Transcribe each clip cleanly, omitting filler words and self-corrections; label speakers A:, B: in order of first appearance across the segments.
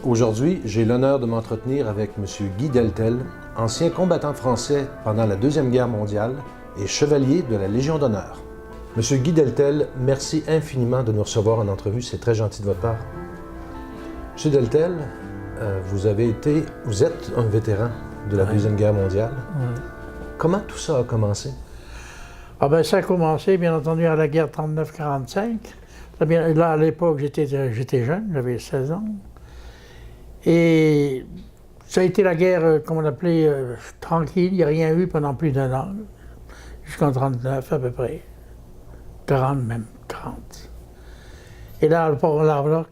A: Aujourd'hui, j'ai l'honneur de m'entretenir avec M. Guy Deltel, ancien combattant français pendant la Deuxième Guerre mondiale et chevalier de la Légion d'honneur. M. Guy Deltel, merci infiniment de nous recevoir en entrevue, c'est très gentil de votre part. M. Deltel, vous êtes un vétéran de la Deuxième Guerre mondiale. Comment tout ça a commencé?
B: Ah ben, ça a commencé, bien entendu, à la guerre 39-45. Là, à l'époque, j'étais jeune, j'avais 16 ans. Et ça a été la guerre, comme on l'appelait, tranquille. Il n'y a rien eu pendant plus d'un an, jusqu'en 39 à peu près. 40 même, 40. Et là,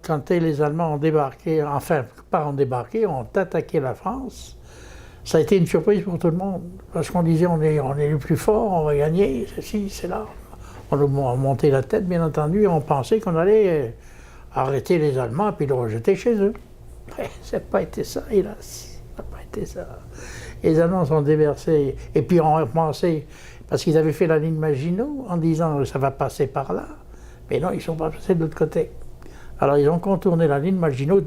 B: quand les Allemands ont débarqué, enfin, pas ont débarqué, ont attaqué la France, ça a été une surprise pour tout le monde. Parce qu'on disait, on est le plus fort, on va gagner, ceci, c'est là. On a monté la tête, bien entendu, et on pensait qu'on allait arrêter les Allemands et puis les rejeter chez eux. Mais ça n'a pas été ça, hélas. Ça n'a pas été ça. Les Allemands sont déversés. Et puis on pensait, parce qu'ils avaient fait la ligne Maginot en disant ça va passer par là. Mais non, ils ne sont pas passés de l'autre côté. Alors ils ont contourné la ligne Maginot,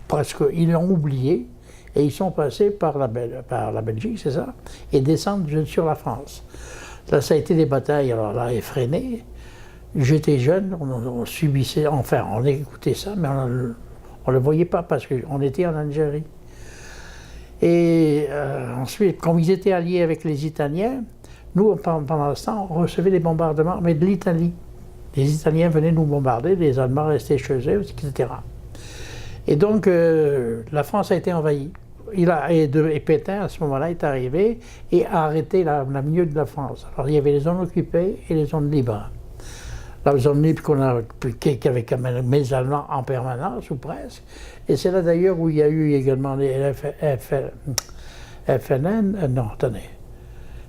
B: presque, ils l'ont oublié, et ils sont passés par la Belgique, c'est ça, et descendent sur la France. Là, ça a été des batailles, alors là, effrénées. J'étais jeune, on subissait, enfin, on écoutait ça, mais on ne le voyait pas parce qu'on était en Algérie. Et ensuite, comme ils étaient alliés avec les Italiens, nous, pendant ce temps, on recevait des bombardements, mais de l'Italie. Les Italiens venaient nous bombarder, les Allemands restaient chez eux, etc. Et donc, la France a été envahie. Et Pétain, à ce moment-là, est arrivé et a arrêté la milieu de la France. Alors, il y avait les zones occupées et les zones libres. La zone libre qui avait quand même les Allemands en permanence, ou presque. Et c'est là, d'ailleurs, où il y a eu également les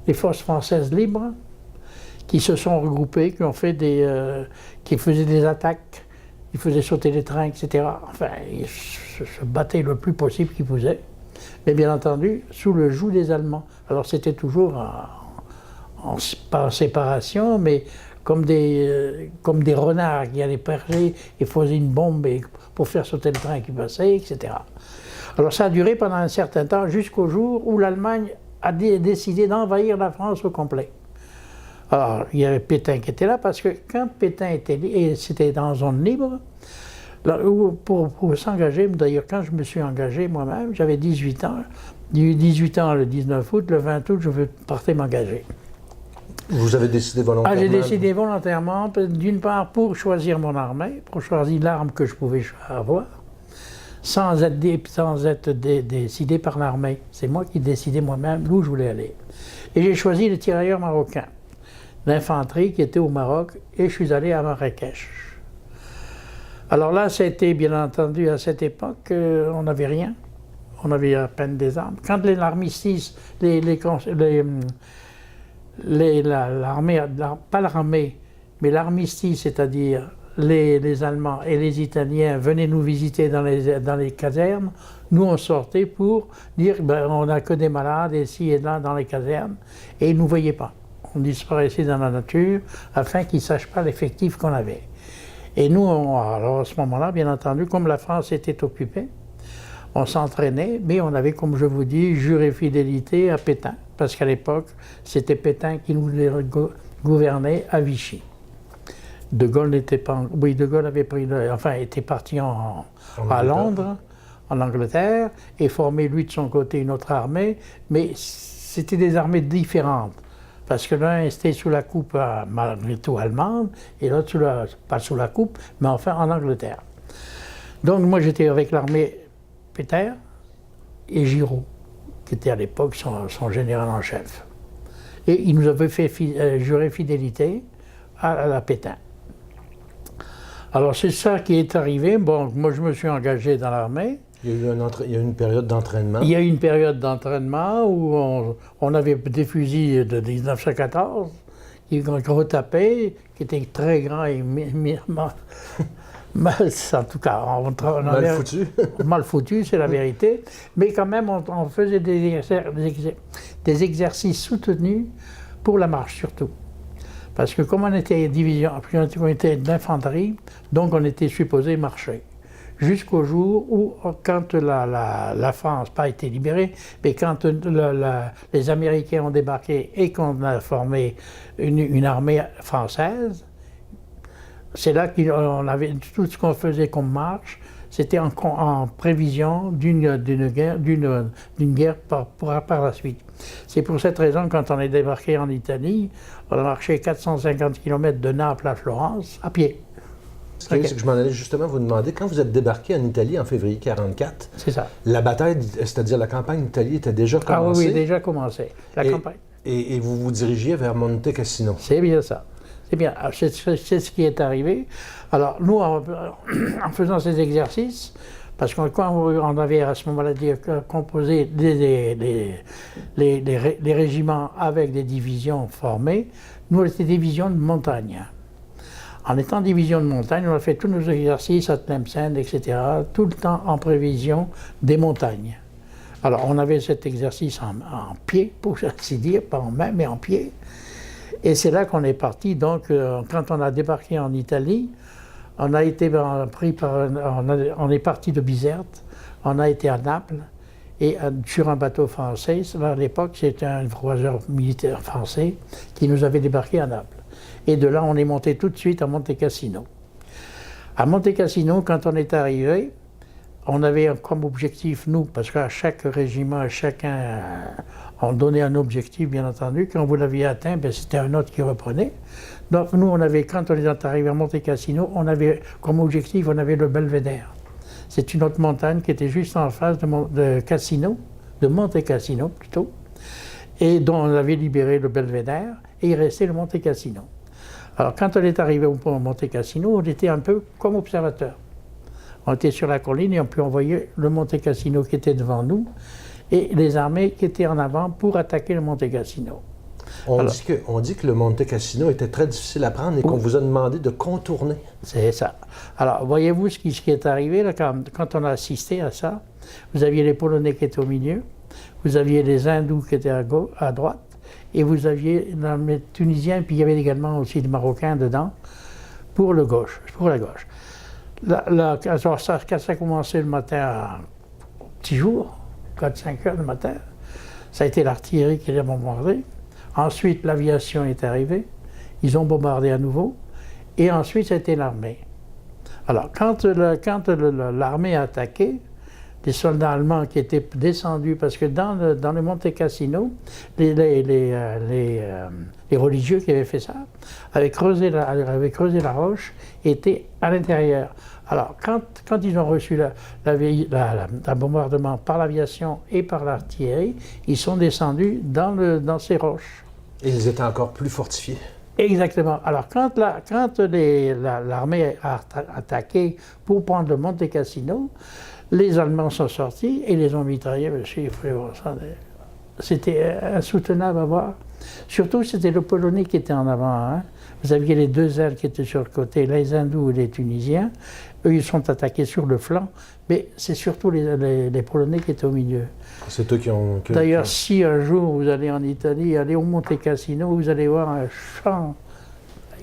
B: les forces françaises libres, qui se sont regroupées, qui faisaient des attaques, ils faisaient sauter les trains, etc. Enfin, ils se battaient le plus possible qu'ils pouvaient. Mais bien entendu, sous le joug des Allemands. Alors c'était toujours pas en séparation, mais comme des renards qui allaient percer et faisaient une bombe pour faire sauter le train qui passait, etc. Alors ça a duré pendant un certain temps, jusqu'au jour où l'Allemagne a décidé d'envahir la France au complet. Alors il y avait Pétain qui était là, parce que quand Pétain c'était dans zone libre, pour s'engager, d'ailleurs quand je me suis engagé moi-même, j'avais 18 ans, j'ai eu 18 ans le 19 août, le 20 août je partais m'engager.
A: Vous avez décidé volontairement?
B: J'ai décidé volontairement, d'une part pour choisir mon armée, pour choisir l'arme que je pouvais avoir, sans être décidé par l'armée. C'est moi qui décidais moi-même d'où je voulais aller. Et j'ai choisi le tirailleur marocain, l'infanterie qui était au Maroc, et je suis allé à Marrakech. Alors là, c'était bien entendu à cette époque, on n'avait rien. On avait à peine des armes. Quand l'armistice, pas l'armée, mais l'armistice, c'est-à-dire les Allemands et les Italiens venaient nous visiter dans les casernes, nous on sortait pour dire on n'a que des malades ici et là dans les casernes, et ils ne nous voyaient pas. On disparaissait dans la nature afin qu'ils ne sachent pas l'effectif qu'on avait. Et nous, alors à ce moment-là, bien entendu, comme la France était occupée, on s'entraînait, mais on avait, comme je vous dis, juré fidélité à Pétain, parce qu'à l'époque, c'était Pétain qui nous gouvernait à Vichy. De Gaulle n'était pas... Oui, De Gaulle avait était parti à Londres, en Angleterre, et formé, lui, de son côté, une autre armée, mais c'était des armées différentes. Parce que l'un était sous la coupe, malgré tout, allemande, et l'autre, pas sous la coupe, mais enfin en Angleterre. Donc moi, j'étais avec l'armée Pétain et Giraud, qui était à l'époque son général en chef. Et il nous avait fait jurer fidélité à la Pétain. Alors c'est ça qui est arrivé. Bon, moi je me suis engagé dans l'armée.
A: Il y a eu une période d'entraînement.
B: Il y a eu une période d'entraînement où on avait des fusils de 1914 qui retapaient, qui étaient très grands et en tout cas,
A: mal foutus.
B: Mal foutus, c'est la vérité. Mais quand même, on faisait des exercices soutenus pour la marche surtout. Parce que comme on était division, on était d'infanterie, donc on était supposé marcher. jusqu'au jour où, quand la France n'a pas été libérée, mais quand les Américains ont débarqué et qu'on a formé une armée française, c'est là qu'on avait tout ce qu'on faisait comme marche, c'était en prévision d'une guerre par la suite. C'est pour cette raison, quand on est débarqué en Italie, on a marché 450 km de Naples à Florence à pied.
A: Ce qui est, c'est que je m'en allais justement vous demander, quand vous êtes débarqué en Italie en février 1944,
B: c'est ça.
A: La bataille, c'est-à-dire la campagne d'Italie, était déjà commencée.
B: Ah oui, déjà commencé. La campagne.
A: Et vous vous dirigiez vers Monte Cassino.
B: C'est bien ça. C'est bien. C'est ce qui est arrivé. Alors, nous, en faisant ces exercices, parce que quand on avait à ce moment-là composé les régiments avec des divisions formées, nous, on était division de montagne. En étant division de montagne, on a fait tous nos exercices à Tlemcen, etc., tout le temps en prévision des montagnes. Alors, on avait cet exercice en pied, pour ainsi dire, pas en main, mais en pied. Et c'est là qu'on est parti. Donc, quand on a débarqué en Italie, on a été pris on est parti de Bizerte, on a été à Naples, et sur un bateau français. À l'époque, c'était un croiseur militaire français qui nous avait débarqué à Naples. Et de là, on est monté tout de suite à Monte Cassino. À Monte Cassino, quand on est arrivé, on avait comme objectif, nous, parce qu'à chaque régiment, chacun, on donnait un objectif, bien entendu. Quand vous l'aviez atteint, c'était un autre qui reprenait. Donc nous, quand on est arrivé à Monte Cassino, on avait comme objectif, on avait le Belvédère. C'est une autre montagne qui était juste en face de Cassino, de Monte Cassino plutôt, et dont on avait libéré le Belvédère, et il restait le Monte Cassino. Alors quand on est arrivé au pont Monte Cassino, on était un peu comme observateur. On était sur la colline et on peut envoyer le Monte Cassino qui était devant nous et les armées qui étaient en avant pour attaquer le Monte Cassino.
A: On dit que le Monte Cassino était très difficile à prendre et qu'on vous a demandé de contourner.
B: C'est ça. Alors, voyez-vous ce qui est arrivé là, quand on a assisté à ça. Vous aviez les Polonais qui étaient au milieu, vous aviez les Hindous qui étaient à droite, et vous aviez les Tunisiens, puis il y avait également aussi des Marocains dedans, pour la gauche. Quand ça a commencé le matin, petit jour, 4-5 heures du matin, ça a été l'artillerie qui les a bombardés. Ensuite, l'aviation est arrivée, ils ont bombardé à nouveau, et ensuite, c'était l'armée. Alors, quand l'armée a attaqué, des soldats allemands qui étaient descendus, parce que dans le Monte Cassino, les religieux qui avaient fait ça avaient creusé la roche et étaient à l'intérieur. Alors, quand ils ont reçu le bombardement par l'aviation et par l'artillerie, ils sont descendus dans ces roches.
A: Et ils étaient encore plus fortifiés.
B: Exactement. Alors, quand l'armée a attaqué pour prendre le Monte Cassino, les Allemands sont sortis et les ont mitraillés. C'était insoutenable à voir. Surtout, c'était le Polonais qui était en avant. Hein. Vous aviez les deux ailes qui étaient sur le côté, les Hindous et les Tunisiens. Eux, ils sont attaqués sur le flanc, mais c'est surtout les Polonais qui étaient au milieu.
A: C'est eux qui ont...
B: D'ailleurs, si un jour vous allez en Italie, allez au Monte Cassino, vous allez voir un champ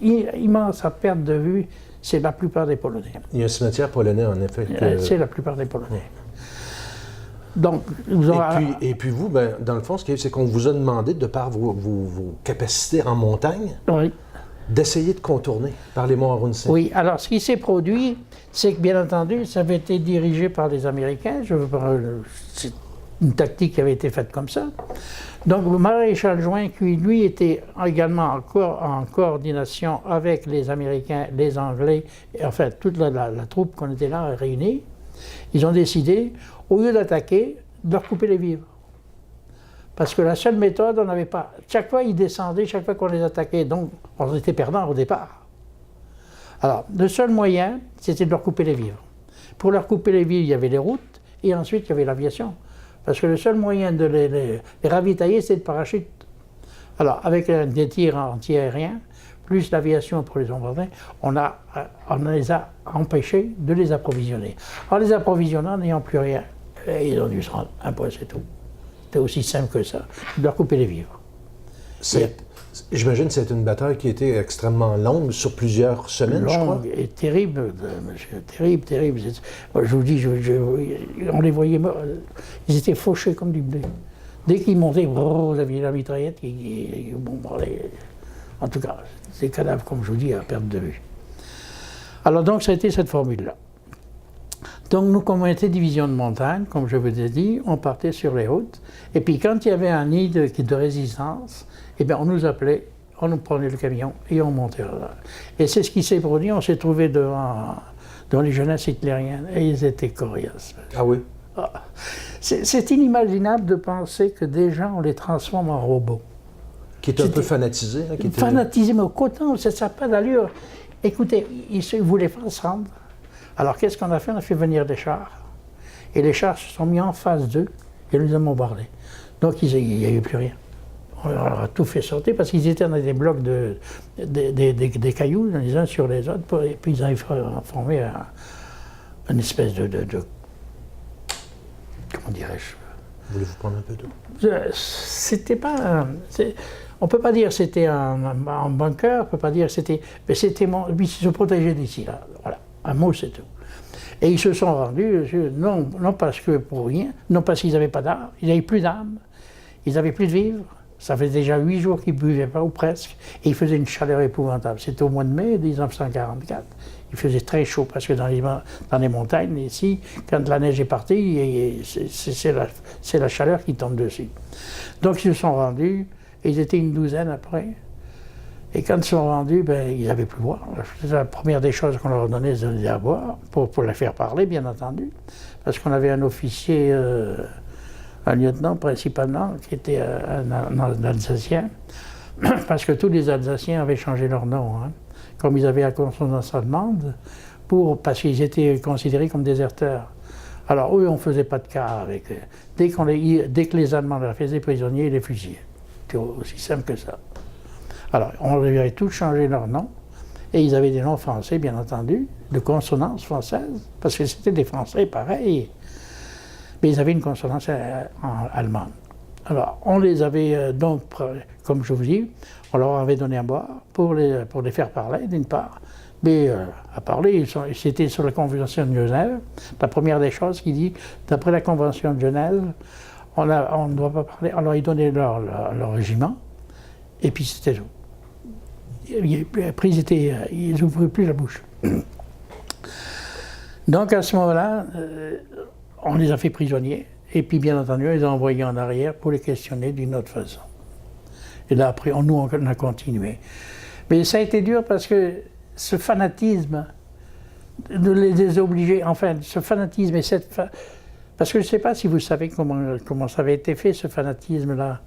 B: immense à perte de vue. C'est la plupart des Polonais. Il
A: y a un cimetière polonais, en effet.
B: C'est la plupart des Polonais. Donc,
A: et puis vous, dans le fond, c'est qu'on vous a demandé, de par vos capacités en montagne,
B: oui,
A: d'essayer de contourner par les monts Arunsen.
B: Oui, alors ce qui s'est produit, c'est que bien entendu, ça avait été dirigé par les Américains. C'est une tactique qui avait été faite comme ça. Donc le maréchal Juin, qui lui était également en coordination avec les Américains, les Anglais, et enfin toute la troupe qu'on était là réunie, ils ont décidé, au lieu d'attaquer, de leur couper les vivres. Parce que la seule méthode, on n'avait pas. Chaque fois, ils descendaient, chaque fois qu'on les attaquait, donc on était perdants au départ. Alors, le seul moyen, c'était de leur couper les vivres. Pour leur couper les vivres, il y avait les routes, et ensuite, il y avait l'aviation. Parce que le seul moyen de les ravitailler, c'est de parachute. Alors, avec des tirs anti-aériens, plus l'aviation pour les bombarder, on les a empêchés de les approvisionner. En les approvisionnant, n'ayant plus rien, ils ont dû se rendre un point, c'est tout. C'était aussi simple que ça, de leur couper les vivres.
A: J'imagine que c'est une bataille qui a été extrêmement longue, sur plusieurs semaines, je crois.
B: Longue et terrible, monsieur, terrible, terrible. Moi, je vous dis, on les voyait morts. Ils étaient fauchés comme du blé. Dès qu'ils montaient, vous aviez la mitraillette qui bombardait. En tout cas, des cadavres, comme je vous dis, à perte de vue. Alors donc, ça a été cette formule-là. Donc nous, comme on était division de montagne, comme je vous ai dit, on partait sur les routes. Et puis quand il y avait un nid de résistance, eh bien, on nous appelait, on nous prenait le camion et on montait là. Et c'est ce qui s'est produit, on s'est trouvé devant les jeunesses hitlériennes et ils étaient coriaces.
A: Ah oui?
B: C'est inimaginable de penser que des gens, on les transforme en robots.
A: Qui étaient un peu fanatisés. Hein,
B: fanatisés, mais au coton, ça n'a pas d'allure. Écoutez, ils voulaient pas se rendre. Alors qu'est-ce qu'on a fait? On a fait venir des chars. Et les chars se sont mis en face d'eux et nous ont bombardés. Donc il n'y a eu plus rien. On leur a tout fait sortir parce qu'ils étaient dans des blocs des cailloux les uns sur les autres. Et puis ils avaient formé une espèce de comment dirais-je?
A: Voulez-vous prendre un peu d'eau?
B: C'était pas... on ne peut pas dire que c'était un bunker, on ne peut pas dire que c'était... Mais c'était... Ils se protégeaient d'ici, là. Voilà. Un mot, c'est tout. Et ils se sont rendus, non parce que pour rien, non parce qu'ils n'avaient pas d'armes, ils n'avaient plus d'armes, ils n'avaient plus de vivres. Ça fait déjà 8 jours qu'ils ne buvaient pas, ou presque, et il faisait une chaleur épouvantable. C'était au mois de mai 1944. Il faisait très chaud, parce que dans les montagnes, ici, quand la neige est partie, c'est la chaleur qui tombe dessus. Donc ils se sont rendus, et ils étaient une douzaine après. Et quand ils sont rendus, ben, ils n'avaient plus boire. La première des choses qu'on leur donnait, c'est de donner à boire, pour les faire parler, bien entendu. Parce qu'on avait un officier, un lieutenant principalement, qui était un Alsacien. Parce que tous les Alsaciens avaient changé leur nom. Hein. Comme ils avaient la consonance allemande, parce qu'ils étaient considérés comme déserteurs. Alors eux, on ne faisait pas de cas avec eux. Dès que les Allemands les faisaient prisonniers, ils les fusillaient. C'était aussi simple que ça. Alors, on avait tous changé leur nom, et ils avaient des noms français, bien entendu, de consonance française, parce que c'était des Français pareils, mais ils avaient une consonance allemande. Alors, on les avait donc, comme je vous dis, on leur avait donné à boire pour les faire parler, d'une part, mais à parler, c'était sur la Convention de Genève. La première des choses qui dit, d'après la Convention de Genève, on ne doit pas parler, alors ils donnaient leur régiment, et puis c'était tout. Après, ils n'ouvraient plus la bouche. Donc à ce moment-là, on les a fait prisonniers, et puis bien entendu, on les a envoyés en arrière pour les questionner d'une autre façon. Et là, après, nous, on a continué. Mais ça a été dur parce que ce fanatisme de les obliger, enfin, ce fanatisme et parce que je ne sais pas si vous savez comment ça avait été fait, ce fanatisme-là.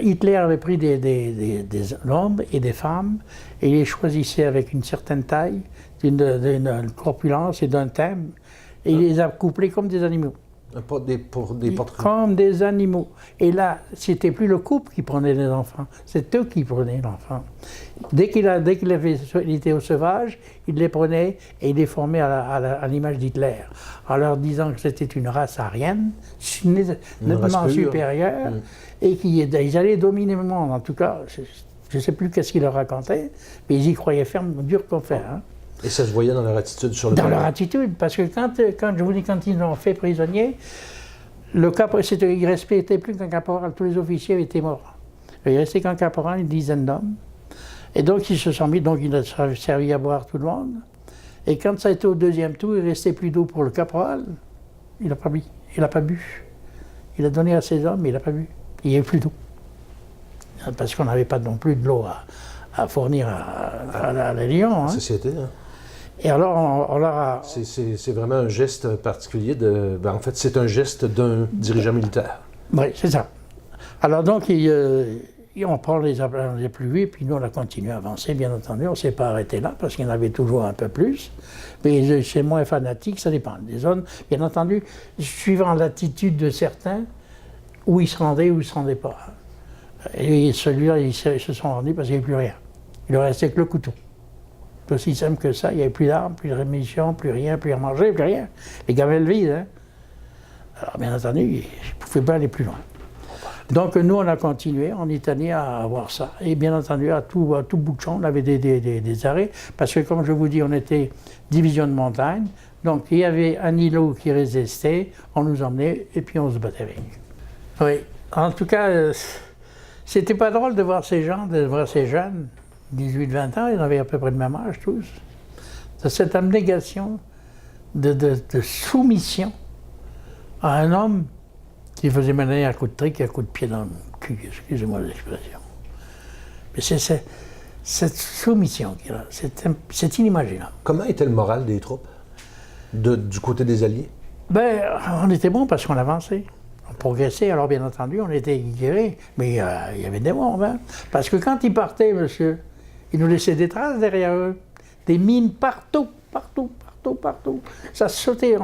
B: Hitler avait pris des hommes et des femmes et il les choisissait avec une certaine taille, d'une corpulence et d'un thème, et il les a couplés comme des animaux.
A: Pour des portraits.
B: Comme des animaux. Et là, c'était plus le couple qui prenait les enfants, c'est eux qui prenaient l'enfant. Dès qu'il était au sauvage, il les prenait et il les formait à l'image d'Hitler, en leur disant que c'était une race aryenne, nettement supérieure, et qu'ils allaient dominer le monde. En tout cas, je ne sais plus qu'est-ce qu'ils leur racontaient, mais ils y croyaient ferme, dur comme fer. Hein.
A: Et ça se voyait dans leur attitude sur le terrain.
B: Dans leur attitude, parce que quand je vous dis, quand ils l'ont fait prisonnier, il ne respectait plus qu'un caporal, tous les officiers étaient morts. Il restait qu'un caporal, une dizaine d'hommes. Et donc ils se sont mis, donc il a servi à boire tout le monde. Et quand ça a été au deuxième tour, il ne restait plus d'eau pour le caporal. Il n'a pas bu. Il n'a pas bu. Il a donné à ses hommes, mais il n'a pas bu. Il n'y avait plus d'eau. Parce qu'on n'avait pas non plus de l'eau à fournir à la Légion.
A: La société, hein.
B: Et alors, on leur a...
A: C'est vraiment un geste particulier en fait, c'est un geste d'un dirigeant militaire.
B: Oui, c'est ça. Alors donc, on prend les pluies, puis nous, on a continué à avancer, bien entendu. On ne s'est pas arrêté là, parce qu'il y en avait toujours un peu plus. Mais c'est moins fanatique, ça dépend des zones. Bien entendu, suivant l'attitude de certains, où ils se rendaient, où ils ne se rendaient pas. Et celui-là, ils se sont rendus parce qu'il n'y avait plus rien. Il ne restait que le couteau. C'est aussi simple que ça, il n'y avait plus d'armes, plus de rémission, plus rien, plus à manger, plus rien. Les gamelles vides, hein. Alors bien entendu, je ne pouvais pas aller plus loin. Donc nous, on a continué en Italie à avoir ça. Et bien entendu, à tout bout de champ, on avait des arrêts, parce que comme je vous dis, on était division de montagne, donc il y avait un îlot qui résistait, on nous emmenait et puis on se battait avec. Oui, en tout cas, c'était pas drôle de voir ces gens, de voir ces jeunes, 18-20 ans, ils avaient à peu près le même âge tous. Cette abnégation de soumission à un homme qui faisait mener un coup de trick et un coup de pied dans le cul, excusez-moi l'expression. Mais c'est cette soumission qu'il a, c'est inimaginable.
A: Comment était le moral des troupes du côté des Alliés?
B: Ben, on était bons parce qu'on avançait. On progressait, alors bien entendu, on était guéris, mais il y avait des bombes. Hein? Parce que quand ils partaient, monsieur, ils nous laissaient des traces derrière eux. Des mines partout. Ça sautait.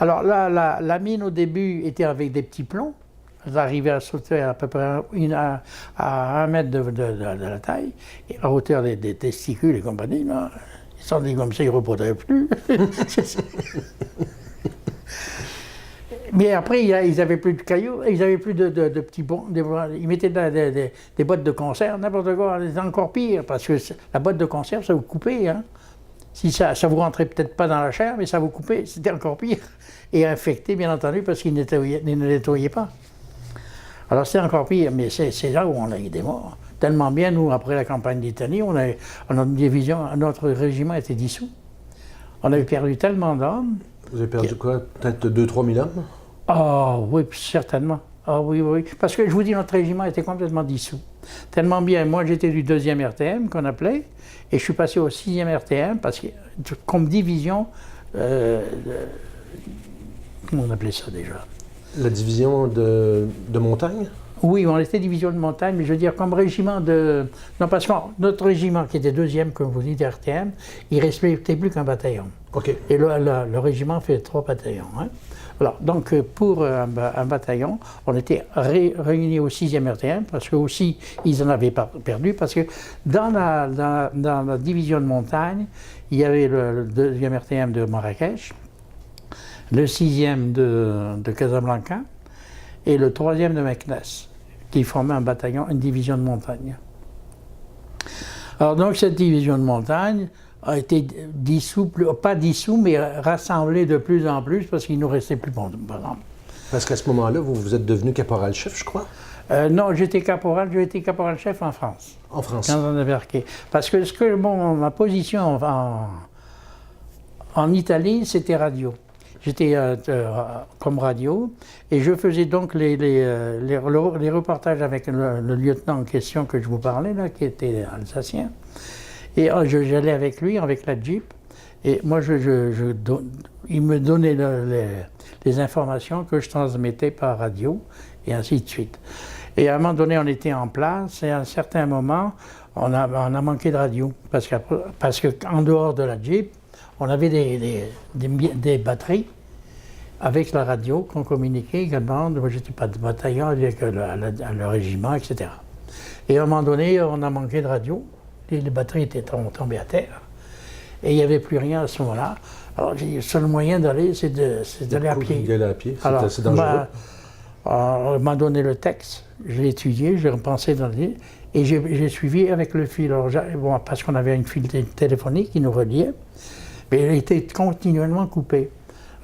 B: Alors là, la mine au début était avec des petits plombs. Ça arrivait à sauter à peu près à 1 mètre de la taille, et à hauteur des testicules et compagnie. Là, ils sont dit comme ça, ils ne reposaient plus. Mais après, ils n'avaient plus de cailloux, ils n'avaient plus de petits bons. Ils mettaient des boîtes de conserve, n'importe quoi. C'est encore pire, parce que la boîte de conserve, ça vous coupait. Hein. Si ça vous rentrait peut-être pas dans la chair, mais ça vous coupait, c'était encore pire. Et infecté, bien entendu, parce qu'ils ne nettoyaient pas. Alors c'est encore pire, mais c'est là où on a eu des morts. Tellement bien, nous, après la campagne d'Italie, notre division, notre régiment était dissous. On avait perdu tellement d'hommes.
A: Vous avez perdu quoi? Peut-être 2-3 000 hommes?
B: Ah oui, certainement. Ah oui. Parce que je vous dis, notre régiment était complètement dissous. Tellement bien. Moi, j'étais du 2e RTM, qu'on appelait, et je suis passé au 6e RTM, parce que, comme division, comment on appelait ça déjà?
A: La division de montagne?
B: Oui, on était division de montagne, mais je veux dire, comme régiment de... Non, parce que notre régiment, qui était 2e, comme vous dites, RTM, il ne respectait plus qu'un bataillon.
A: OK.
B: Et le régiment fait 3 bataillons. Hein. Alors, donc, pour un bataillon, on était réunis au 6e RTM, parce que aussi, ils en avaient pas perdu, parce que dans la division de montagne, il y avait le 2e RTM de Marrakech, le 6e de Casablanca, et le 3e de Meknès, qui formaient un bataillon, une division de montagne. Alors donc cette division de montagne a été pas dissous, mais rassemblée de plus en plus, parce qu'il ne nous restait plus bon.
A: Parce qu'à ce moment-là, vous êtes devenu caporal-chef, je crois?
B: Non, j'ai été caporal-chef en France.
A: En France?
B: Quand on a débarqué. Parce que ma position en Italie, c'était radio. J'étais comme radio, et je faisais donc les reportages avec le lieutenant en question que je vous parlais, là, qui était alsacien. Et j'allais avec lui, avec la Jeep, et moi, il me donnait les informations que je transmettais par radio, et ainsi de suite. Et à un moment donné, on était en place, et à un certain moment, on a manqué de radio, parce qu'en dehors de la Jeep, on avait des batteries avec la radio qu'on communiquait également. Moi, j'étais pas de bataillon avec le régiment, etc. Et à un moment donné, on a manqué de radio. Les batteries étaient tombées à terre. Et il n'y avait plus rien à ce moment-là. Alors, j'ai dit, le seul moyen d'aller, c'est d'aller à pied.
A: D'aller à pied, c'est assez dangereux.
B: On m'a donné le texte, je l'ai étudié, je l'ai repensé dans le livre, et j'ai suivi avec le fil. Alors, parce qu'on avait une fil téléphonique qui nous reliait, mais il était continuellement coupé.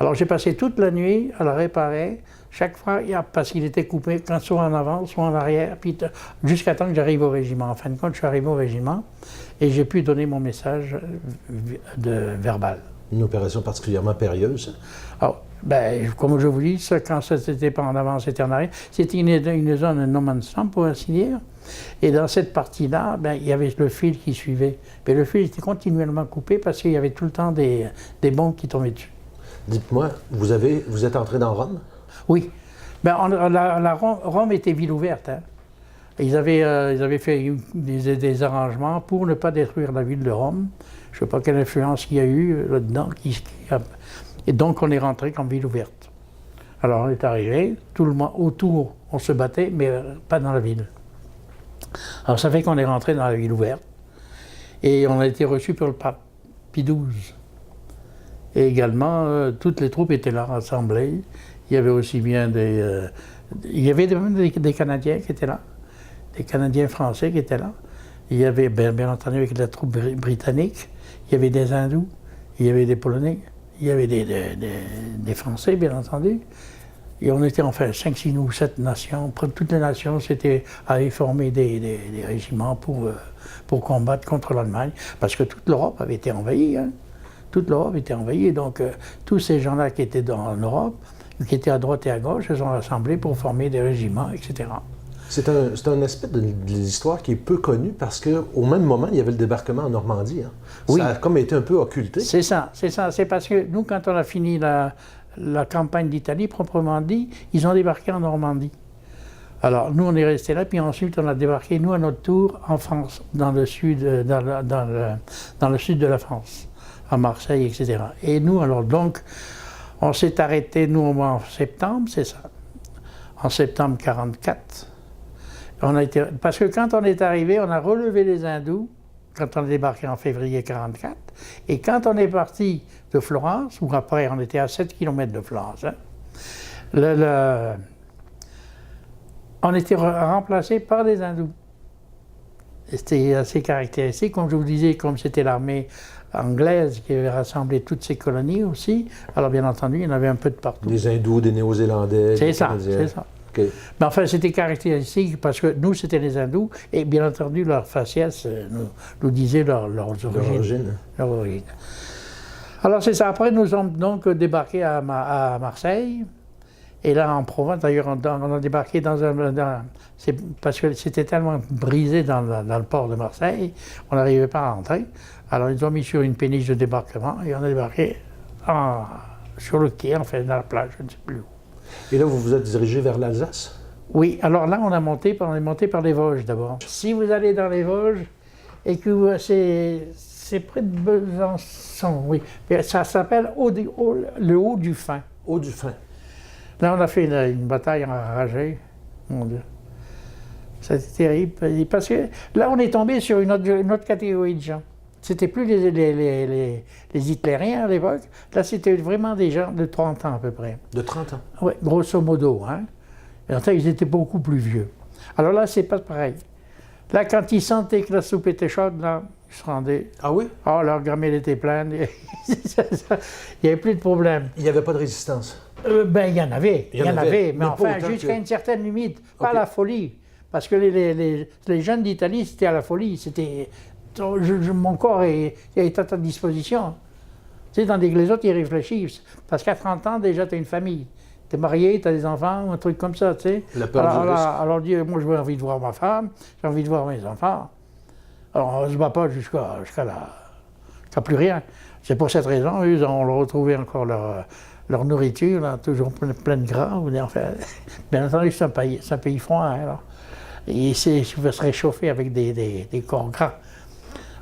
B: Alors j'ai passé toute la nuit à le réparer, chaque fois, parce qu'il était coupé, soit en avant, soit en arrière, puis jusqu'à temps que j'arrive au régiment. En fin de compte, je suis arrivé au régiment et j'ai pu donner mon message verbal.
A: Une opération particulièrement périlleuse?
B: Alors, comme je vous dis, quand c'était pas en avant, c'était en arrière. C'était une zone de no man's land, pour ainsi dire. Et dans cette partie-là, il y avait le fil qui suivait. Mais le fil était continuellement coupé parce qu'il y avait tout le temps des bombes qui tombaient dessus.
A: Dites-moi, vous êtes entré dans Rome?
B: Oui. Rome était ville ouverte. Hein. Ils avaient fait des arrangements pour ne pas détruire la ville de Rome. Je ne sais pas quelle influence il y a eu là-dedans. Et donc, on est rentré comme ville ouverte. Alors, on est arrivé, tout le monde autour, on se battait, mais pas dans la ville. Alors, ça fait qu'on est rentré dans la ville ouverte. Et on a été reçus par le pape Pie XII. Et également, toutes les troupes étaient là rassemblées. Il y avait aussi bien il y avait même des Canadiens qui étaient là, des Canadiens français qui étaient là. Il y avait, bien entendu, avec la troupe britannique, il y avait des Hindous, il y avait des Polonais, il y avait des Français, bien entendu. Et on était enfin 5, 6 ou 7 nations. Toutes les nations avaient formé des régiments pour combattre contre l'Allemagne, parce que toute l'Europe avait été envahie. Hein. Toute l'Europe était envahie, donc tous ces gens-là qui étaient en Europe, qui étaient à droite et à gauche, se sont rassemblés pour former des régiments, etc.
A: C'est un aspect de l'histoire qui est peu connu parce qu'au même moment, il y avait le débarquement en Normandie. Hein.
B: Oui.
A: Ça a comme été un peu occulté.
B: C'est ça. C'est parce que nous, quand on a fini la campagne d'Italie, proprement dit, ils ont débarqué en Normandie. Alors, nous, on est restés là, puis ensuite, on a débarqué, nous, à notre tour, en France, dans le sud, dans le sud de la France, à Marseille, etc. Et nous, alors, donc, on s'est arrêté, nous, en septembre, c'est ça, en septembre 1944. Parce que quand on est arrivé, on a relevé les hindous, quand on est débarqué en février 1944, et quand on est parti de Florence, ou après, on était à 7 km de Florence, hein, on était remplacé par des hindous. C'était assez caractéristique, comme je vous disais, comme c'était l'armée anglaise qui avait rassemblé toutes ces colonies aussi, alors bien entendu, il y en avait un peu de partout.
A: Des hindous, des néo-zélandais,
B: c'est
A: des
B: ça,
A: Canadiens.
B: c'est ça.
A: Okay.
B: Mais enfin, c'était caractéristique parce que nous, c'était les hindous, et bien entendu, leur faciès nous disait leurs origines. Leur origine. Alors c'est ça, après nous sommes donc débarqués à Marseille, et là en Provence, d'ailleurs, on a débarqué parce que c'était tellement brisé dans le port de Marseille, on n'arrivait pas à rentrer. Alors ils ont mis sur une péniche de débarquement, et on a débarqué sur le quai, enfin dans la plage, je ne sais plus où.
A: Et là, vous vous êtes dirigé vers l'Alsace?
B: Oui, alors là, on est monté par les Vosges d'abord. Si vous allez dans les Vosges, et que c'est près de Besançon, oui, ça s'appelle le Haut-du-Fin.
A: Haut-du-Fin.
B: Là, on a fait une bataille enragée, mon Dieu. C'était terrible, parce que là, on est tombé sur une autre catégorie de gens. C'était plus les hitlériens à l'époque, là c'était vraiment des gens de 30 ans à peu près.
A: De 30 ans?
B: Oui, grosso modo. Hein. Et en fait, ils étaient beaucoup plus vieux. Alors là, c'est pas pareil. Là, quand ils sentaient que la soupe était chaude, là, ils se rendaient.
A: Ah oui?
B: Oh, leur gamelle était pleine. Il n'y avait plus de problème.
A: Il n'y avait pas de résistance?
B: Ben, il y en avait. Il y en avait, mais enfin, jusqu'à une certaine limite. Pas à la folie. Parce que les jeunes d'Italie, c'était à la folie. C'était... mon corps est à ta disposition. Tu sais, tandis que les autres, ils réfléchissent. Parce qu'à 30 ans, déjà, tu as une famille. Tu es marié, tu as des enfants, ou un truc comme ça, tu sais.
A: La peur du risque.
B: Alors, moi, j'ai envie de voir ma femme, j'ai envie de voir mes enfants. Alors, on ne se bat pas jusqu'à plus rien. C'est pour cette raison, eux, ont retrouvé encore leur nourriture, là, toujours pleine de gras. Enfin, bien entendu, c'est un pays froid, hein, alors. Et il va se réchauffer avec des corps gras.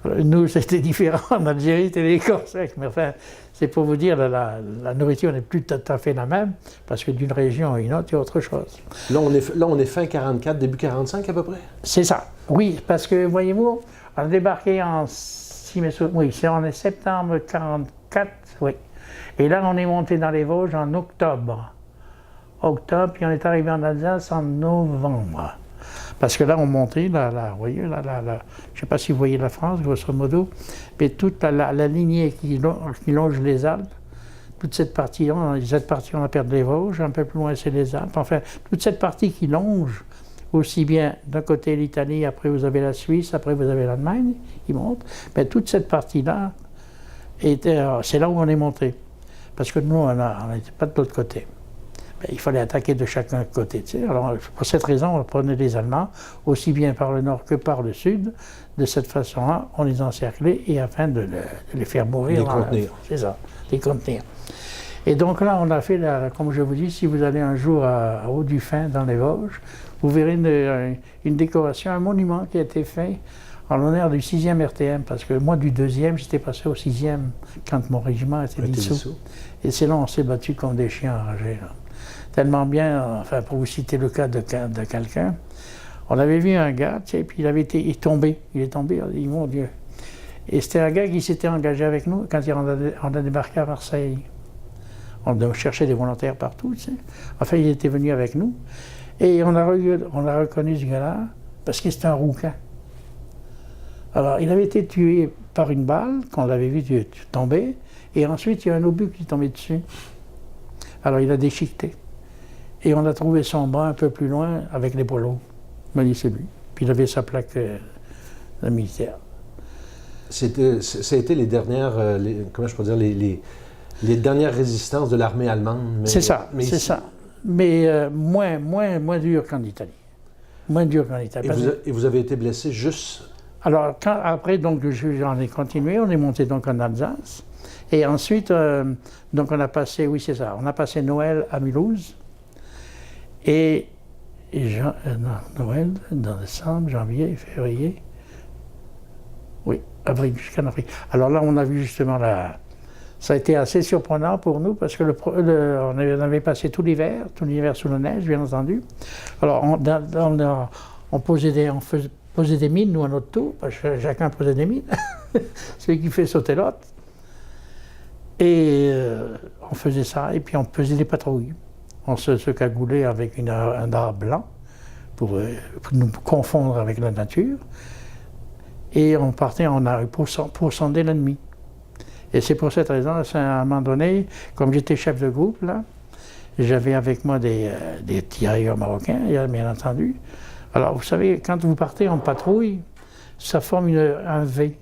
B: Nous, c'était différent. En Algérie, c'était des corps secs. Mais enfin, c'est pour vous dire, la nourriture n'est plus tout à fait la même, parce que d'une région à une autre, il y a autre chose.
A: Là, on est fin 44, début 45 à peu près?
B: C'est ça. Oui, parce que, voyez-vous, on a débarqué en septembre 44, oui. Et là, on est monté dans les Vosges en octobre. Puis on est arrivé en Alsace en novembre. Parce que là, on montait, vous voyez, je ne sais pas si vous voyez la France, grosso modo, mais toute la lignée qui longe les Alpes, toute cette partie-là, on a perdu les Vosges, un peu plus loin, c'est les Alpes. Enfin, toute cette partie qui longe, aussi bien d'un côté l'Italie, après vous avez la Suisse, après vous avez l'Allemagne, qui monte, mais toute cette partie-là, c'est là où on est monté. Parce que nous, on n'était pas de l'autre côté. Ben, il fallait attaquer de chacun côté. Tu sais. Alors, pour cette raison, on prenait les Allemands, aussi bien par le nord que par le sud. De cette façon-là, on les encerclait et afin de les faire mourir.
A: Les contenir.
B: C'est ça, les contenir. Et donc là, on a fait, comme je vous dis, si vous allez un jour à Haut-du-Fin, dans les Vosges, vous verrez une décoration, un monument qui a été fait en l'honneur du 6e RTM, parce que moi, du 2e, j'étais passé au 6e quand mon régiment était dissous. Et c'est là on s'est battu comme des chiens enragés. Là. Tellement bien, enfin, pour vous citer le cas de quelqu'un, on avait vu un gars, tu sais, puis il est tombé, il est dit, mon Dieu. Et c'était un gars qui s'était engagé avec nous quand on a débarqué à Marseille. On cherchait des volontaires partout, tu sais. Enfin, il était venu avec nous. Et on a reconnu ce gars-là parce que c'était un rouquin. Alors, il avait été tué par une balle, qu'on l'avait vu tomber, et ensuite, il y a un obus qui est tombé dessus. Alors, il a déchiqueté. Et on a trouvé son bras un peu plus loin avec les polos. On m'a dit, c'est lui. Puis il avait sa plaque de militaire.
A: Ça a été les dernières, comment je peux dire, les dernières résistances de l'armée allemande.
B: C'est ça, c'est ça. Mais moins dur qu'en Italie. Moins dur qu'en Italie.
A: Et vous avez été blessé juste...
B: Alors, après, donc, j'en ai continué. On est monté donc en Alsace. Et ensuite, donc on a passé, oui c'est ça, on a passé Noël à Mulhouse. Et Noël, dans décembre, janvier, février, oui, avril, jusqu'en avril. Alors là, on a vu justement ça a été assez surprenant pour nous parce que on avait passé tout l'hiver sous la neige, bien entendu. Alors, on posait des mines, nous, à notre tour, parce que chacun posait des mines. Celui qui fait sauter l'autre. Et on faisait ça, et puis on faisait des patrouilles. On se cagoulait avec un drap blanc pour nous confondre avec la nature. Et on partait en rue pour sonder l'ennemi. Et c'est pour cette raison, à un moment donné, comme j'étais chef de groupe, là, j'avais avec moi des tirailleurs marocains, bien entendu. Alors, vous savez, quand vous partez en patrouille, ça forme un V.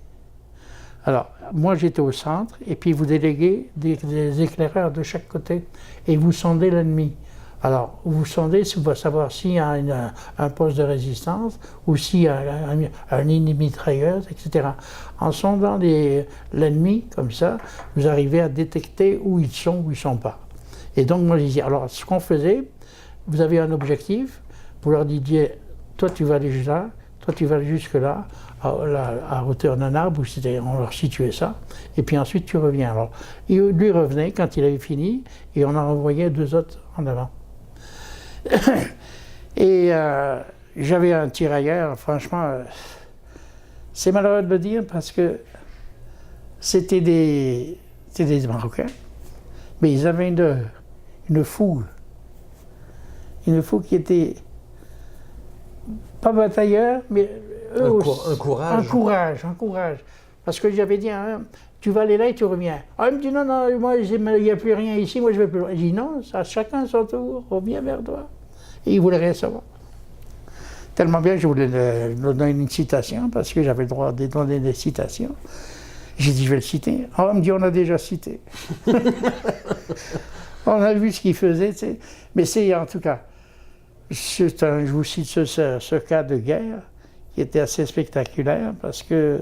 B: Alors, moi j'étais au centre, et puis vous déléguez des éclaireurs de chaque côté, et vous sondez l'ennemi. Alors, vous sondez pour savoir s'il y a un poste de résistance, ou s'il y a un mitrailleuse, etc. En sondant l'ennemi, comme ça, vous arrivez à détecter où ils sont pas. Et donc, moi je disais, alors ce qu'on faisait, vous avez un objectif, vous leur disiez, toi tu vas aller jusque là, toi tu vas aller jusque là, à hauteur d'un arbre, on leur situait ça, et puis ensuite tu reviens. Alors, lui revenait quand il avait fini, et on en envoyait 2 autres en avant. Et j'avais un tirailleur, franchement, c'est malheureux de le dire parce que c'était des Marocains, mais ils avaient une fougue qui était pas batailleur, mais eux aussi,
A: un courage.
B: Un courage. Parce que j'avais dit, hein, tu vas aller là et tu reviens. Ah, il me dit, non, moi, il n'y a plus rien ici, moi je vais plus loin. Je dis, non, ça, chacun son tour, reviens vers toi. Et il voulait rien savoir. Tellement bien que je voulais donner une citation, parce que j'avais le droit de donner des citations. J'ai dit, je vais le citer. Ah, il me dit, on a déjà cité. On a vu ce qu'il faisait, tu sais. Mais c'est, en tout cas, je vous cite ce cas de guerre qui était assez spectaculaire parce que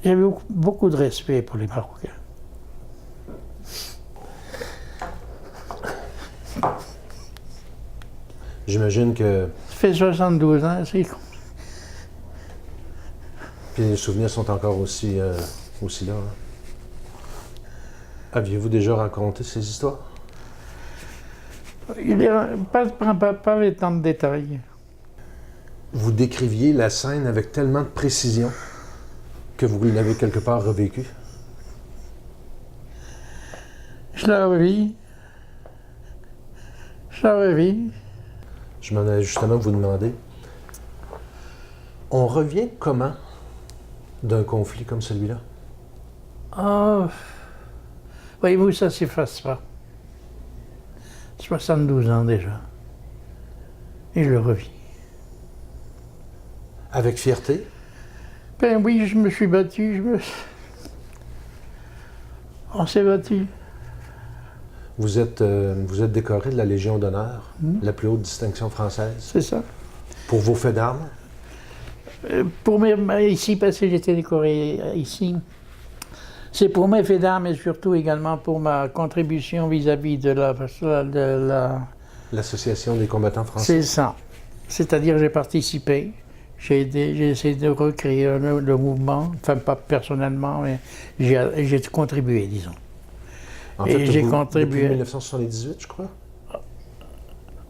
B: j'avais beaucoup de respect pour les Marocains.
A: J'imagine que...
B: Ça fait 72 ans, c'est con.
A: Puis les souvenirs sont encore aussi là. Hein. Aviez-vous déjà raconté ces histoires?
B: Pas avec tant de détails.
A: Vous décriviez la scène avec tellement de précision que vous l'avez quelque part revécu?
B: Je la revis.
A: Je m'en allais justement vous demander. On revient comment d'un conflit comme celui-là?
B: Ah, voyez-vous, ça ne s'efface pas. 72 ans déjà. Et je le revis.
A: Avec fierté?
B: Ben oui, je me suis battu. On s'est battu.
A: Vous êtes décoré de la Légion d'honneur, la plus haute distinction française.
B: C'est ça.
A: Pour vos faits d'armes?
B: Ici, parce que j'étais décoré ici. C'est pour mes faits d'armes, mais surtout également pour ma contribution vis-à-vis de
A: l'Association des combattants français.
B: C'est ça. C'est-à-dire j'ai participé. J'ai essayé de recréer le mouvement, enfin pas personnellement, mais j'ai contribué, disons.
A: En fait, j'ai contribué. Depuis 1978, je crois?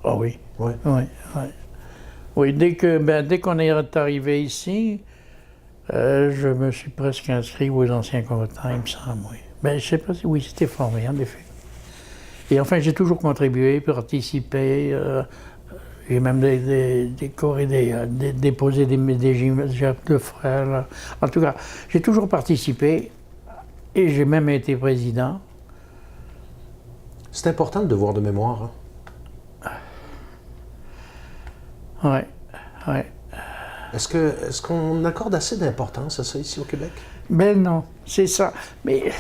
B: Ah oui.
A: Oui.
B: Oui, dès qu'on est arrivé ici, je me suis presque inscrit aux anciens combattants, il me semble, oui. Ben, je ne sais pas si oui, c'était formé, en effet. Et enfin, j'ai toujours contribué, participé. J'ai même déposé des gymnases de frères. En tout cas, j'ai toujours participé et j'ai même été président.
A: C'est important le devoir de mémoire.
B: Ouais, ouais.
A: Est-ce qu'on accorde assez d'importance à ça ici au Québec?
B: Ben non, c'est ça. Mais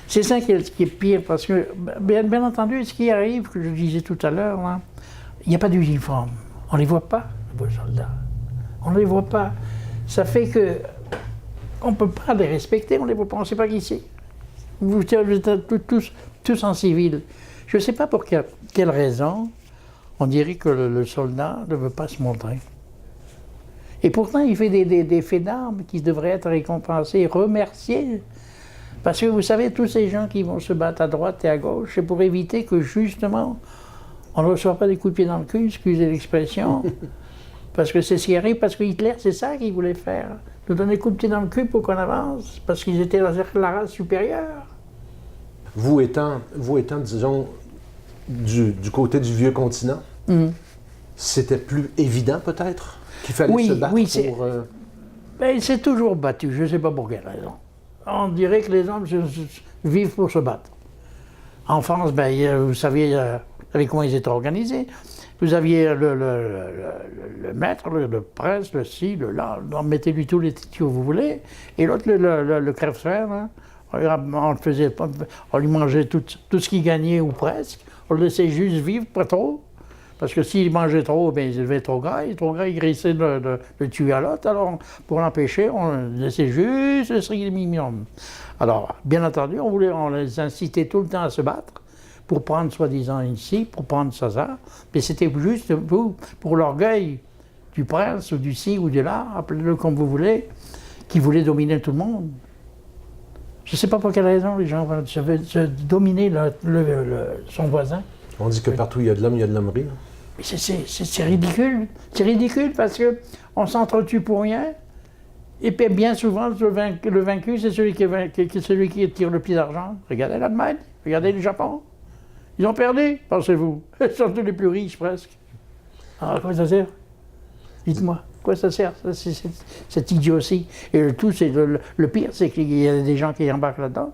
B: c'est ça qui est pire, parce que, bien entendu, ce qui arrive, que je disais tout à l'heure, là, il n'y a pas d'uniforme. On ne les voit pas, vos soldats. On ne les voit pas. Ça fait que on ne peut pas les respecter, on ne les voit pas, on ne sait pas qui c'est. Vous êtes tous en civil. Je ne sais pas pour quelle raison on dirait que le soldat ne veut pas se montrer. Et pourtant, il fait des faits d'armes qui devraient être récompensés, remerciés. Parce que vous savez, tous ces gens qui vont se battre à droite et à gauche, c'est pour éviter que justement, on ne reçoive pas des coups de pied dans le cul, excusez l'expression. Parce que c'est ce qui arrive, parce que Hitler, c'est ça qu'il voulait faire. Nous donner des coups de pied dans le cul pour qu'on avance, parce qu'ils étaient la race supérieure.
A: Vous étant disons, du côté du vieux continent, c'était plus évident peut-être qu'il fallait se battre pour...
B: Ben, il s'est toujours battu, je ne sais pas pour quelle raison. On dirait que les hommes vivent pour se battre. En France, ben, vous savez comment ils étaient organisés. Vous aviez le maître, le prince, le ci, le là, mettez-lui tous les titres que vous voulez, et l'autre, le crève-fer, hein, on lui mangeait tout ce qu'il gagnait ou presque, on le laissait juste vivre, pas trop, parce que s'il mangeait trop, ben, il devait être trop gras, il graissait le tuer à l'autre, alors pour l'empêcher, on le laissait juste le strict minimum. Alors, bien entendu, on les incitait tout le temps à se battre, pour prendre soi-disant ici, pour prendre ça, mais c'était juste pour l'orgueil du prince, ou du ci, ou du là, appelez-le comme vous voulez, qui voulait dominer tout le monde. Je ne sais pas pour quelle raison les gens veulent se dominer son voisin.
A: On dit que partout où il y a de l'homme, il y a de l'hommerie.
B: Mais c'est ridicule. C'est ridicule parce qu'on s'entretue pour rien. Et puis bien souvent, le vaincu, c'est celui qui tire le pied d'argent. Regardez l'Allemagne, regardez le Japon. Ils ont perdu, pensez-vous. Ils sont tous les plus riches presque. Alors, à quoi ça sert? Dites-moi, à quoi ça sert, cette idiotie? Et le tout, c'est le pire, c'est qu'il y a des gens qui embarquent là-dedans.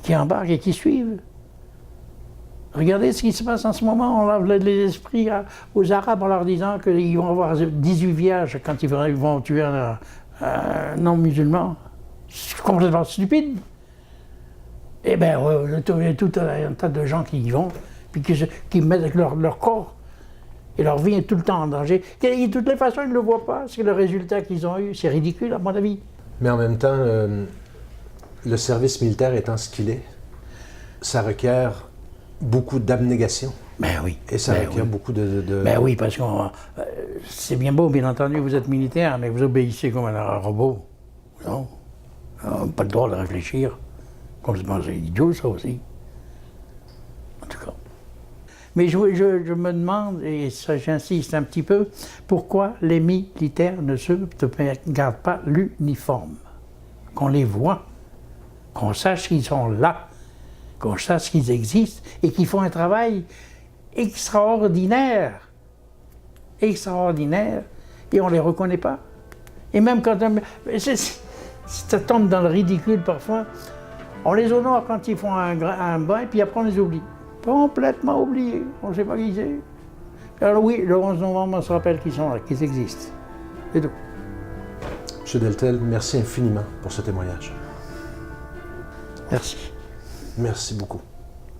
B: Qui embarquent et qui suivent. Regardez ce qui se passe en ce moment. On lave les esprits aux Arabes en leur disant qu'ils vont avoir 18 vierges quand ils vont tuer un non-musulman. C'est complètement stupide. Eh bien, il y a tout un tas de gens qui y vont, puis qui mettent leur corps et leur vie est tout le temps en danger. Et de toutes les façons, ils ne le voient pas, c'est le résultat qu'ils ont eu. C'est ridicule, à mon avis.
A: Mais en même temps, le service militaire étant ce qu'il est, ça requiert beaucoup d'abnégation.
B: Ben oui.
A: Et ça requiert beaucoup de...
B: Ben oui, parce que c'est bien beau, bien entendu, vous êtes militaire, mais vous obéissez comme un robot. Non? Pas le droit de réfléchir. Complètement idiot, ça aussi. En tout cas. Mais je me demande, et ça j'insiste un petit peu, pourquoi les militaires ne se gardent pas l'uniforme? Qu'on les voit, qu'on sache qu'ils sont là, qu'on sache qu'ils existent et qu'ils font un travail extraordinaire. Extraordinaire. Et on ne les reconnaît pas. Et même quand ça tombe dans le ridicule parfois, on les honore quand ils font un bain, puis après on les oublie. Complètement oubliés. On ne sait pas qui c'est. Alors oui, le 11 novembre, on se rappelle qu'ils sont là, qu'ils existent. C'est tout.
A: M. Deltel, merci infiniment pour ce témoignage.
B: Merci.
A: Merci beaucoup.